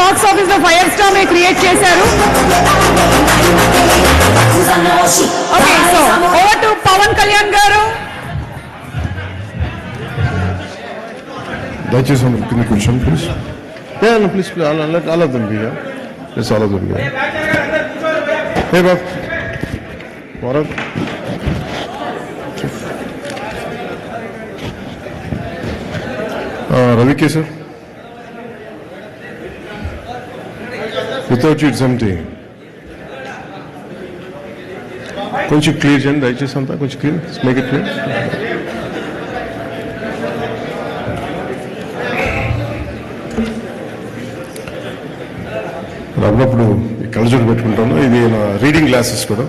Box office లో fire star ని create చేశారు. Okay, so over to Pawan Kalyan గారు. దయచేసి కింద కూర్చోండి please. Please all of them be here. Yes, all of them be here. Hey Bob, what up? Ravi K sir, without you it's empty. కొంచెం clear చేయండి దయచేసి, అంతా కొంచెం క్లియర్, మేక్ ఇట్ క్లియర్. అప్పుడప్పుడు ఈ కళ్ళజోడు పెట్టుకుంటాను, ఇది నా రీడింగ్ గ్లాసెస్ కూడా.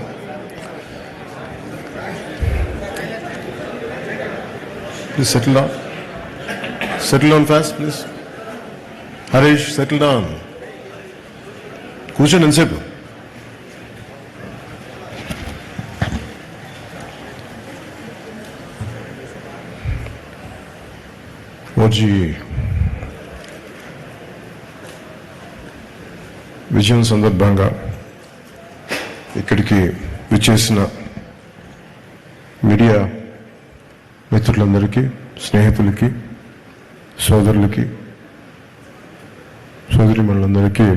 Please settle down fast please. Harish settle down, కూర్చోండి ఎంతసేపు. ఓజీ విజయం సందర్భంగా ఇక్కడికి విచ్చేసిన మీడియా మిత్రులందరికీ, స్నేహితులకి, సోదరులకి, సోదరిమణులందరికీ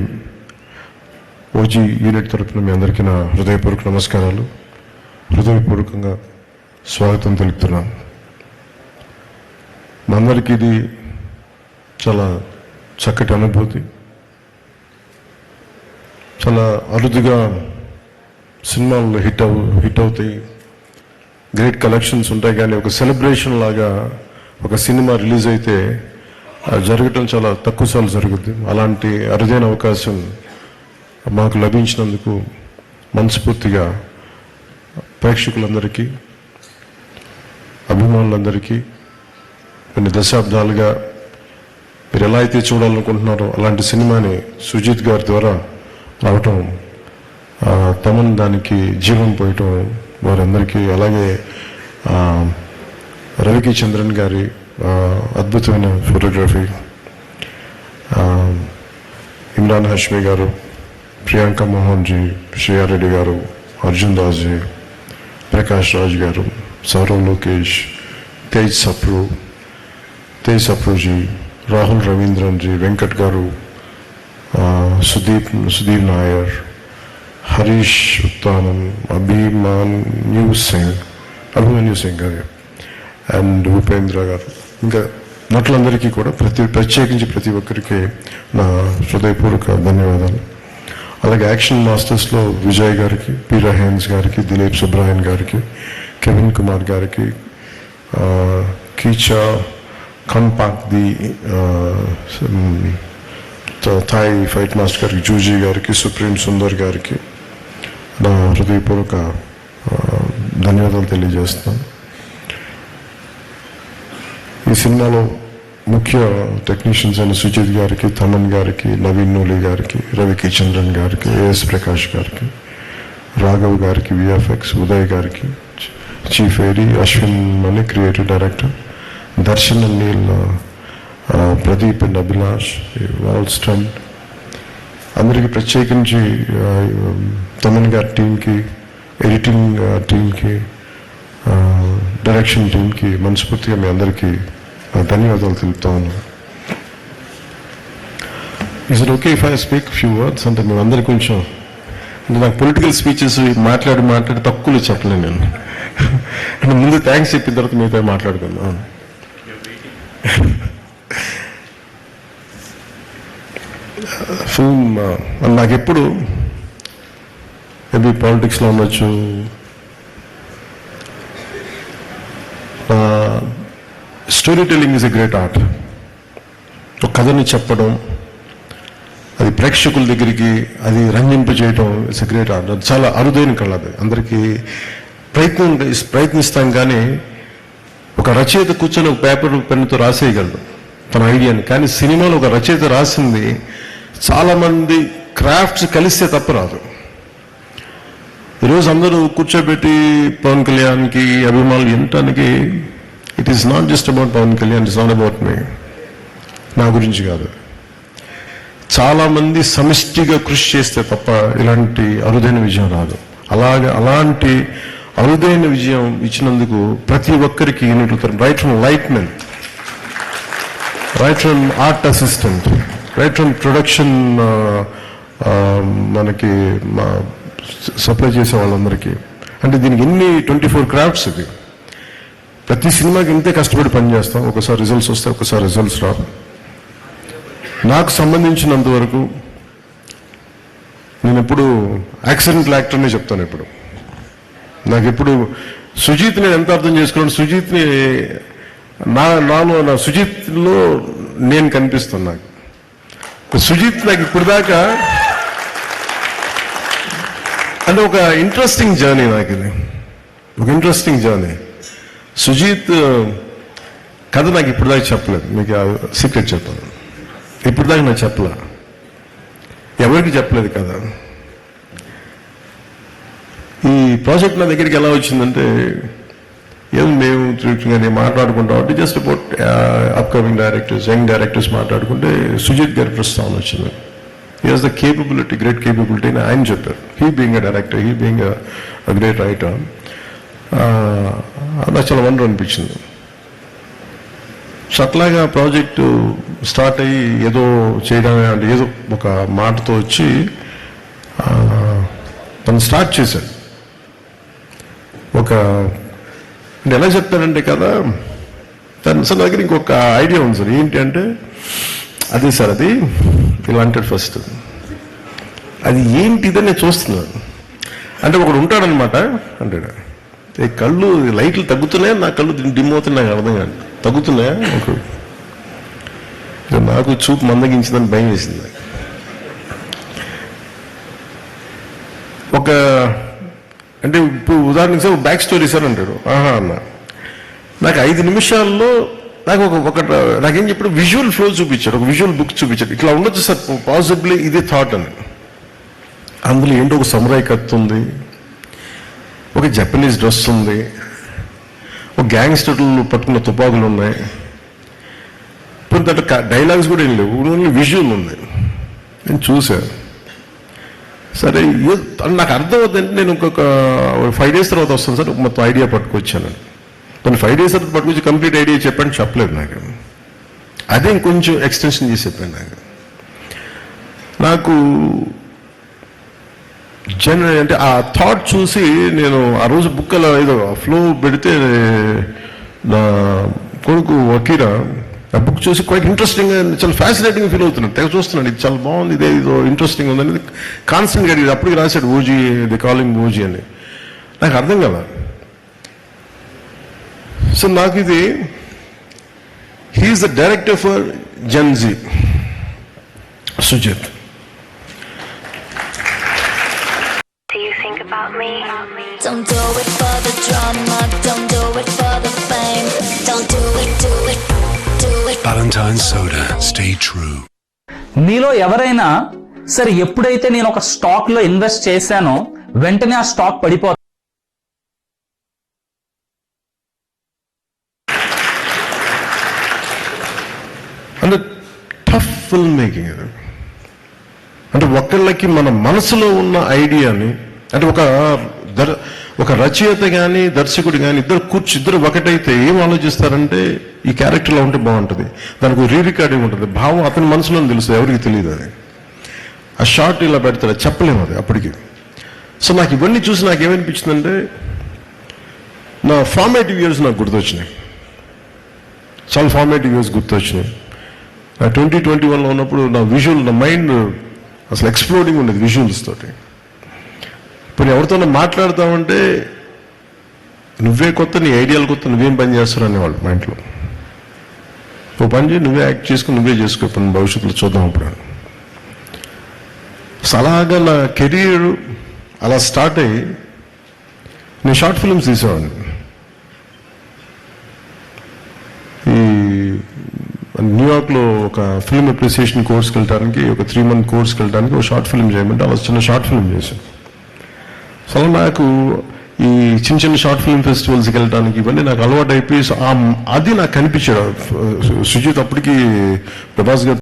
ఓజీ యూనిట్ తరఫున మీ అందరికీ నా హృదయపూర్వక నమస్కారాలు, హృదయపూర్వకంగా స్వాగతం తెలుపుతున్నాను. మా అందరికీ ఇది చాలా చక్కటి అనుభూతి. చాలా అరుదుగా సినిమాలు హిట్ అవుతాయి, గ్రేట్ కలెక్షన్స్ ఉంటాయి, కానీ ఒక సెలబ్రేషన్ లాగా ఒక సినిమా రిలీజ్ అయితే జరగటం చాలా తక్కువ సార్లు జరుగుద్ది. అలాంటి అరుదైన అవకాశం మాకు లభించినందుకు మనస్ఫూర్తిగా ప్రేక్షకులందరికీ, అభిమానులందరికీ, కొన్ని దశాబ్దాలుగా మీరు ఎలా అయితే చూడాలనుకుంటున్నారో అలాంటి సినిమాని సుజిత్ గారి ద్వారా రావటం, తమను దానికి జీవం పోయటం వారందరికీ, అలాగే రవికి చంద్రన్ గారి అద్భుతమైన ఫోటోగ్రఫీ, ఇమ్రాన్ హష్మి గారు, ప్రియాంక మోహన్ జీ, శ్రేయారెడ్డి గారు, అర్జున్ దాస్ జీ, ప్రకాష్ రాజ్ గారు, సౌరవ్ లోకేష్, తేజ్ సప్రూజీ, రాహుల్ రవీంద్రన్ జీ, వెంకట్ గారు, సుదీప్ నాయర్, హరీష్ ఉత్తానం, అభిమన్యు సింగ్ గారు అండ్ ఉపేంద్ర గారు, ఇంకా నటులందరికీ కూడా ప్రత్యేకించి ప్రతి ఒక్కరికి నా హృదయపూర్వక ధన్యవాదాలు. అలాగే యాక్షన్ మాస్టర్స్లో విజయ్ గారికి, పి రహేన్స్ గారికి, దిలీప్ సుబ్రహ్మణ్యన్ గారికి, కెవిన్ కుమార్ గారికి, కీచా కన్పాక్ ది థాయ్ ఫైట్ మాస్టర్ గారికి, జూజీ గారికి, సుప్రీం సుందర్ గారికి నా హృదయపూర్వక ధన్యవాదాలు తెలియజేస్తున్నాను. ఈ సినిమాలో ముఖ్య టెక్నీషియన్స్ అయిన సుజిత్ గారికి, తమన్ గారికి, నవీన్ నూలి గారికి, రవికి చంద్రన్ గారికి, ఏఎస్ ప్రకాష్ గారికి, రాఘవ్ గారికి, విఎఫ్ఎక్స్, ఉదయ్ గారికి, chief AD, Ashwin Mani creative director, Darshan and Neel, Pradeep and Abhilash, wall stunt, అందరికీ ప్రత్యేకించి తమన్ గారి టీంకి, ఎడిటింగ్ టీంకి, డైరెక్షన్ టీంకి మనస్ఫూర్తిగా మీ అందరికీ ధన్యవాదాలు తెలుపుతా ఉన్నాను. Is it okay if I speak few words? అంటే మేము అందరికీ కొంచెం, అంటే నాకు పొలిటికల్ స్పీచెస్ మాట్లాడి తక్కువలో చెప్పలేను నేను. అంటే ముందు థ్యాంక్స్ చెప్పిన తర్వాత మీతో మాట్లాడుకుందాం. ఫిల్మ్ నాకు ఎప్పుడు మేబీ పాలిటిక్స్లో ఉండొచ్చు, story telling is a great art. ఒక కథని చెప్పడం, అది ప్రేక్షకుల దగ్గరికి అది రంజింపజేయడం ఇట్స్ ఎ గ్రేట్ ఆర్ట్. అది చాలా అరుదైన కళ. అది అందరికీ ప్రయత్నిస్తాం, కానీ ఒక రచయిత కూర్చొని ఒక పేపర్ పెన్నుతో రాసేయగలడు తన ఐడియాని. కానీ సినిమాలో ఒక రచయిత రాసింది చాలామంది క్రాఫ్ట్స్ కలిస్తే తప్ప రాదు. ఈరోజు అందరూ కూర్చోబెట్టి పవన్ కళ్యాణ్కి అభిమానులు వినటానికి, it is not just about Pawan Kalyan, it's not about me, నా గురించి కాదు. చాలామంది సమిష్టిగా కృషి చేస్తే తప్ప ఇలాంటి అరుదైన విజయం రాదు. అలాంటి అరుదైన విజయం ఇచ్చినందుకు ప్రతి ఒక్కరికి right from lightmen, right from art assistant, right from production, మనకి సప్లై చేసే వాళ్ళందరికీ, అంటే దీనికి ఎన్ని 24 క్రాఫ్ట్స్ ఇది. ప్రతి సినిమాకి ఇంతే కష్టపడి పనిచేస్తాం. ఒకసారి రిజల్ట్స్ వస్తాయి, ఒకసారి రిజల్ట్స్ రావు. నాకు సంబంధించినంత వరకు నేను ఎప్పుడు యాక్సిడెంటల్ యాక్టర్నే చెప్తాను. ఇప్పుడు నాకు ఎప్పుడు సుజీత్ నేను ఎంత అర్థం చేసుకున్నాను, సుజీత్ని నా సుజీత్లో నేను కనిపిస్తాను. నాకు సుజీత్ నాకు ఇప్పుడు దాకా అంటే ఒక ఇంట్రెస్టింగ్ జర్నీ. నాకు ఇది ఒక ఇంట్రెస్టింగ్ జర్నీ. సుజీత్ కథ నాకు ఇప్పుడు దాకా చెప్పలేదు. మీకు సీక్రెట్ చెప్పాను, ఇప్పుడు దాకా నాకు చెప్పలే, ఎవరికి చెప్పలేదు కదా. ఈ ప్రాజెక్ట్ నా దగ్గరికి ఎలా వచ్చిందంటే, ఏదో మేము నేను మాట్లాడుకుంటాం అంటే just about upcoming directors, young directors మాట్లాడుకుంటే సుజిత్ గారి ప్రస్తావన వచ్చింది. He has the capability, great capability అని ఆయన చెప్పారు. He being a director, he being a great writer. నాకు చాలా వండర్ అనిపించింది. సో అట్లాగా ప్రాజెక్టు స్టార్ట్ అయ్యి ఏదో చేయడమే అంటే ఏదో ఒక మాటతో వచ్చి తను స్టార్ట్ చేశాడు. అంటే ఎలా చెప్తానంటే కదా, తను సార్ దగ్గర ఇంకొక ఐడియా ఉంది సార్. ఏంటి అంటే, అదే సార్ అది ఇలా అంటాడు ఫస్ట్. అది ఏంటిదని నేను చూస్తున్నాను అంటే ఒకడు ఉంటాడనమాట అంటాడు, కళ్ళు లైట్లు తగ్గుతున్నాయా, నా కళ్ళు డిమ్ అవుతున్నాయి, నాకు అర్థం కాదు, తగ్గుతున్నాయా. నాకు చూపు మందగించిందని భయం వేసింది. అంటే ఇప్పుడు ఉదాహరణకి సార్ బ్యాక్ స్టోరీ సార్ అంటాడు. అన్న నాకు 5 నిమిషాల్లో నాకు నాకేం చెప్పాడు, విజువల్ ఫ్లో చూపించాడు, ఒక విజువల్ బుక్ చూపించాడు. ఇట్లా ఉండొచ్చు సార్ పాసిబ్లీ ఇదే థాట్ అని. అందులో ఏంటో ఒక సమురాయ్ కత్తి ఉంది, ఒక జపనీస్ డ్రెస్ ఉంది, ఒక గ్యాంగ్స్టర్లు పట్టుకున్న తుపాకులు ఉన్నాయి. ఇప్పుడు దాంట్లో డైలాగ్స్ కూడా ఏం లేవు, ఓన్లీ విజువల్ ఉంది. నేను చూశాను. సరే నాకు అర్థం అవుతుందంటే నేను ఇంకొక 5 days తర్వాత వస్తాను సార్ మొత్తం ఐడియా పట్టుకొచ్చాను. నేను 5 days తర్వాత పట్టుకొచ్చి కంప్లీట్ ఐడియా చెప్పాను, చెప్పలేదు నాకు. అదే ఇంకొంచెం ఎక్స్టెన్షన్ చేసి చెప్పాను. నాకు అంటే ఆ థాట్ చూసి నేను ఆ రోజు బుక్ అలా ఏదో ఫ్లో పెడితే నా కొడుకు వకీరా ఆ బుక్ చూసి క్వైట్ ఇంట్రెస్టింగ్, చాలా ఫ్యాసినేటింగ్ ఫీల్ అవుతున్నాడు. తెగ చూస్తున్నాడు, ఇది చాలా బాగుంది, ఇదే ఇదో ఇంట్రెస్టింగ్ ఉందని కాన్స్టెంట్గా అడిగింది. అప్పటికి రాశాడు ఓజీ, ది కాలింగ్ ఓజీ అని. నాకు అర్థం కదా. సో నాకు ఇది he is the director for gen Z, Sujeeth. Don't do it for the drama, don't do it for the fame, don't do it, do it, do it. Valentine Soda, stay true. మీలో ఎవరైనా సరే ఎప్పుడైతే నేను ఒక స్టాక్ లో invest చేశానో వెంటనే ఆ స్టాక్ పడిపోతుంది. అంటే టఫ్ ఫిల్మ్ మేకింగ్. అంటే ఒకళ్ళకి మన మనసులో ఉన్న ఐడియాని, అంటే ఒక రచయిత కానీ దర్శకుడు కానీ ఇద్దరు ఒకటైతే ఏం ఆలోచిస్తారంటే, ఈ క్యారెక్టర్లో ఉంటే బాగుంటుంది, దానికి రీ రికార్డింగ్ ఉంటుంది, భావం అతని మనసులో తెలుస్తుంది, ఎవరికి తెలియదు. అది ఆ షార్ట్ ఇలా పెడతాడు, చెప్పలేము అది అప్పటికి. సో నాకు ఇవన్నీ చూసి నాకు ఏమనిపించిందంటే, నా ఫార్మేటివ్ ఇయర్స్ నాకు గుర్తొచ్చినాయి, చాలా ఫార్మేటివ్ ఇయర్స్ గుర్తొచ్చినాయి. నా 2021లో ఉన్నప్పుడు నా మైండ్ అసలు ఎక్స్ప్లోడింగ్ ఉండేది విజువల్స్ తోటి. ఇప్పుడు ఎవరితో మాట్లాడతామంటే నువ్వే కొత్త, నీ ఐడియాలు కొత్త, నువ్వేం పని చేస్తావు అనేవాళ్ళు మా ఇంట్లో. ఓ పని చేయి, నువ్వే యాక్ట్ చేసుకుని నువ్వే చేసుకో, ఇప్పుడు భవిష్యత్తులో చూద్దాం. అప్పుడు అలాగా నా కెరీర్ అలా స్టార్ట్ అయ్యి నేను షార్ట్ ఫిల్మ్స్ తీసేవాడిని. ఈ న్యూయార్క్లో ఒక ఫిల్మ్ అప్రిసియేషన్ కోర్స్కి వెళ్ళడానికి, ఒక 3 month కోర్స్కి వెళ్ళడానికి ఒక షార్ట్ ఫిల్మ్ చేయమంటే అలా చిన్న షార్ట్ ఫిల్మ్ చేశాను. అసలు నాకు ఈ చిన్న షార్ట్ ఫిల్మ్ ఫెస్టివల్స్కి వెళ్ళడానికి ఇవన్నీ నాకు అలవాటు అయిపోయి అది నాకు కనిపించాడు. సుజిత్ అప్పటికి ప్రభాస్ గారు